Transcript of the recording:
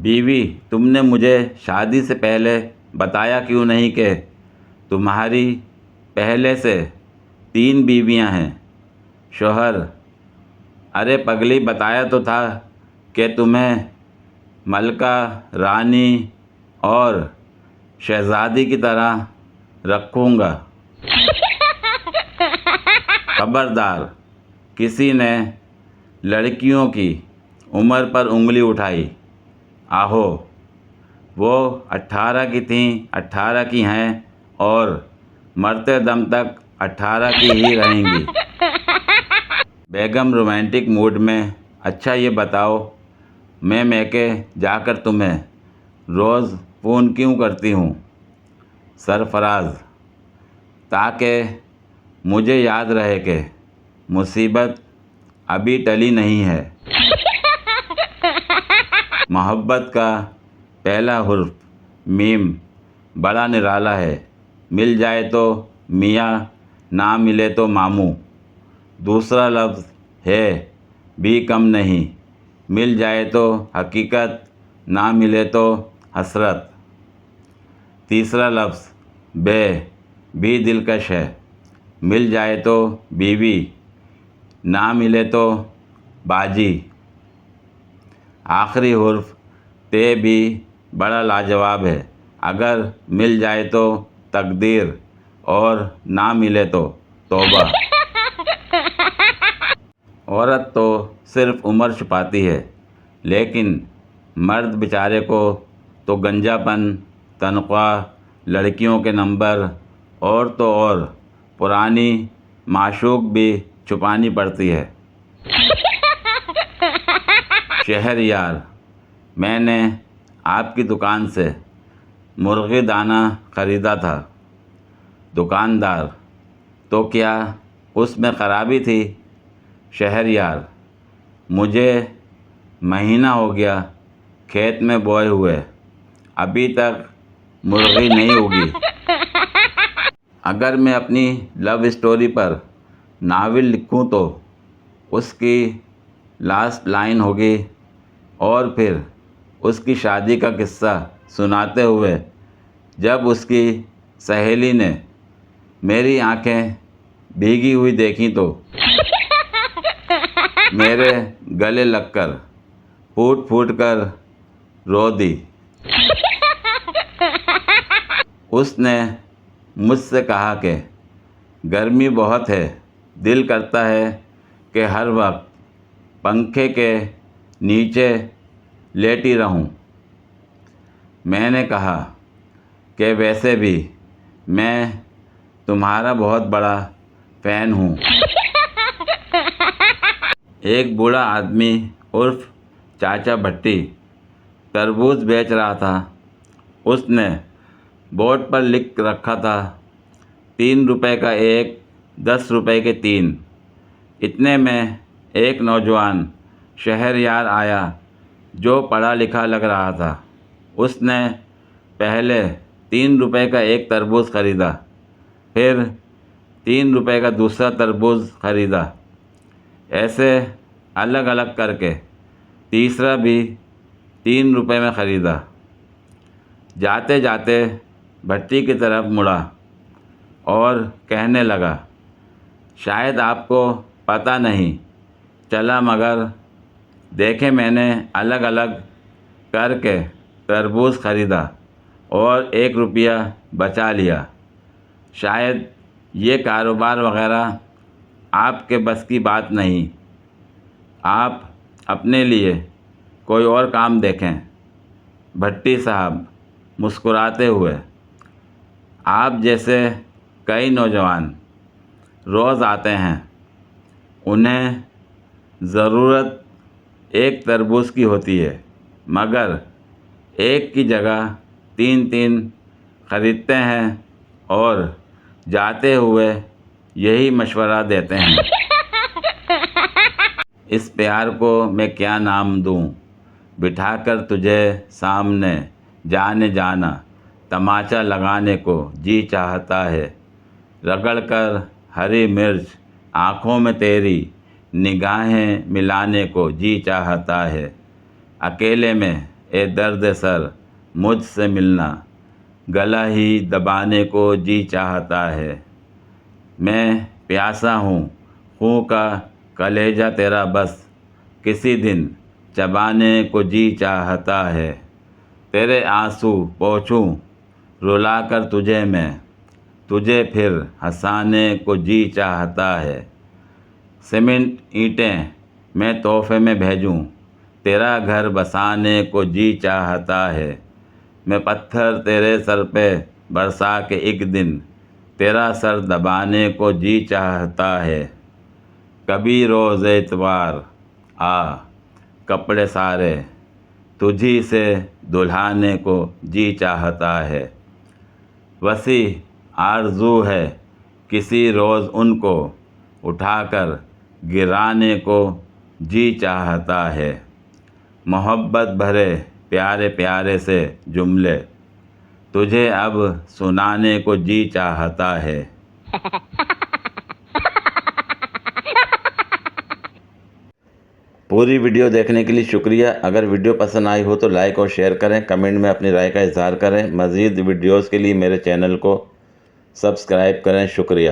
بیوی تم نے مجھے شادی سے پہلے بتایا کیوں نہیں کہ تمہاری پہلے سے 3 بیویاں ہیں؟ شوہر: ارے پگلی، بتایا تو تھا کہ تمہیں ملکہ، رانی اور شہزادی کی طرح رکھوں گا۔ خبردار! کسی نے لڑکیوں کی عمر پر انگلی اٹھائی۔ آہو، وہ 18 کی تھیں، 18 کی ہیں اور مرتے دم تک 18 کی ہی رہیں گی۔ بیگم رومانٹک موڈ میں: اچھا یہ بتاؤ، میں میکے جا کر تمہیں روز فون کیوں کرتی ہوں؟ سرفراز: تاکہ مجھے یاد رہے کہ مصیبت ابھی ٹلی نہیں ہے۔ محبت کا پہلا حرف م بڑا نرالا ہے۔ مل جائے تو میاں، نہ ملے تو ماموں۔ دوسرا لفظ ہے بھی کم نہیں۔ مل جائے تو حقیقت، نہ ملے تو حسرت۔ تیسرا لفظ بے بھی دلکش ہے۔ مل جائے تو بیوی، نہ ملے تو باجی۔ آخری حرف تے بھی بڑا لاجواب ہے۔ اگر مل جائے تو تقدیر اور نہ ملے تو توبہ۔ عورت تو صرف عمر چھپاتی ہے، لیکن مرد بیچارے کو تو گنجا پن، تنخواہ، لڑکیوں کے نمبر اور تو اور پرانی معشوق بھی چھپانی پڑتی ہے۔ شہریار: میں نے آپ کی دکان سے مرغی دانہ خریدا تھا۔ دکاندار: تو کیا اس میں خرابی تھی؟ شہریار: مجھے مہینہ ہو گیا کھیت میں بوئے ہوئے، ابھی تک مرغی نہیں اگی۔ اگر میں اپنی لو اسٹوری پر ناول لکھوں تو اس کی لاسٹ لائن ہوگی: اور پھر اس کی شادی کا قصہ سناتے ہوئے جب اس کی سہیلی نے میری آنکھیں بھیگی ہوئی دیکھیں تو میرے گلے لگ کر پھوٹ پھوٹ کر رو دی۔ اس نے مجھ سے کہا کہ گرمی بہت ہے، دل کرتا ہے کہ ہر وقت پنکھے کے نیچے لیٹی رہوں۔ میں نے کہا کہ ویسے بھی میں تمہارا بہت بڑا فین ہوں۔ ایک بوڑھا آدمی عرف چاچا بھٹی تربوز بیچ رہا تھا۔ اس نے بورڈ پر لکھ رکھا تھا: 3 روپے کا ایک، 10 روپے کے 3۔ اتنے میں ایک نوجوان شہریار آیا جو پڑھا لکھا لگ رہا تھا۔ اس نے پہلے 3 روپے کا ایک تربوز خریدا، پھر 3 روپے کا دوسرا تربوز خریدا، ایسے الگ الگ کر کے تیسرا بھی 3 روپے میں خریدا۔ جاتے جاتے بھٹی کی طرف مڑا اور کہنے لگا: شاید آپ کو پتہ نہیں چلا، مگر دیکھیں میں نے الگ الگ کر کے تربوز خریدا اور 1 روپیہ بچا لیا۔ شاید یہ کاروبار وغیرہ آپ کے بس کی بات نہیں، آپ اپنے لیے کوئی اور کام دیکھیں۔ بھٹی صاحب مسکراتے ہوئے: آپ جیسے کئی نوجوان روز آتے ہیں، انہیں ضرورت ایک تربوز کی ہوتی ہے، مگر ایک کی جگہ 3 خریدتے ہیں اور جاتے ہوئے یہی مشورہ دیتے ہیں: اس پیار کو میں کیا نام دوں، بٹھا کر تجھے سامنے جانے جانا، تماچا لگانے کو جی چاہتا ہے، رگڑ کر ہری مرچ آنکھوں میں تیری، نگاہیں ملانے کو جی چاہتا ہے، اکیلے میں اے درد سر مجھ سے ملنا، گلا ہی دبانے کو جی چاہتا ہے۔ میں پیاسا ہوں خون کا کلیجہ تیرا، بس کسی دن چبانے کو جی چاہتا ہے۔ تیرے آنسو پوچھوں رلا کر تجھے میں، تجھے پھر ہنسانے کو جی چاہتا ہے۔ سیمنٹ اینٹیں میں تحفے میں بھیجوں، تیرا گھر بسانے کو جی چاہتا ہے۔ میں پتھر تیرے سر پہ برسا کے ایک دن تیرا سر دبانے کو جی چاہتا ہے۔ کبھی روز اتوار آ کپڑے سارے تجھی سے دلہانے کو جی چاہتا ہے۔ وسیع آرزو ہے کسی روز ان کو اٹھا کر گرانے کو جی چاہتا ہے۔ محبت بھرے پیارے پیارے سے جملے تجھے اب سنانے کو جی چاہتا ہے۔ پوری ویڈیو دیکھنے کے لیے شکریہ۔ اگر ویڈیو پسند آئی ہو تو لائک اور شیئر کریں، کمنٹ میں اپنی رائے کا اظہار کریں۔ مزید ویڈیوز کے لیے میرے چینل کو سبسکرائب کریں۔ شکریہ۔